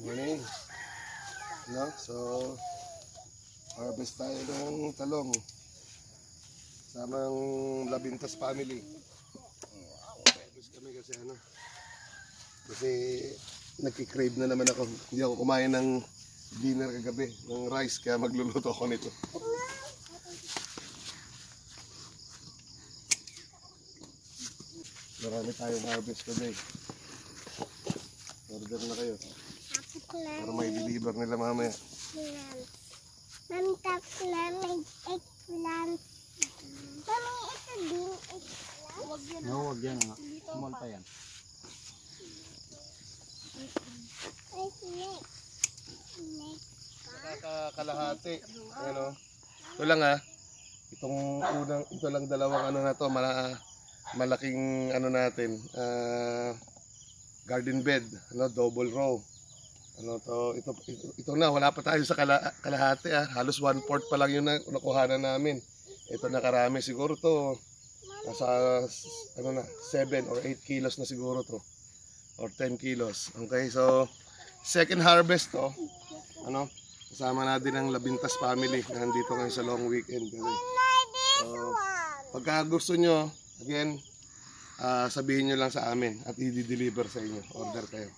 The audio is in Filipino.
Morning. No? So, harvest tayo ng talong. Samang Labintas family. Harvest kami kasi kasi nagki-crave na naman ako. Hindi ako kumain ng dinner kagabi, ng rice, kaya magluluto ako nito. Marami tayong harvest today. Order na kayo. Para may deliver nila mamaya. Mami, tapos namin eggplant. Mami, ito din eggplant. No, wag yan nga. Small pa yan. Kalahati. Ano? Ito lang ito lang dalawang na to, malaking natin, garden bed, double row. Ito na, wala pa tayo sa kalahati, halos 1/4 pa lang yung nakuhanan namin. Ito nakarami siguro to, nasa 7 or 8 kilos na siguro to, or 10 kilos. Okay, so second harvest to, kasama natin ang Labintas family na nandito ngayon sa long weekend. So, pagka gusto nyo, again, sabihin nyo lang sa amin at i-deliver sa inyo. Order kayo.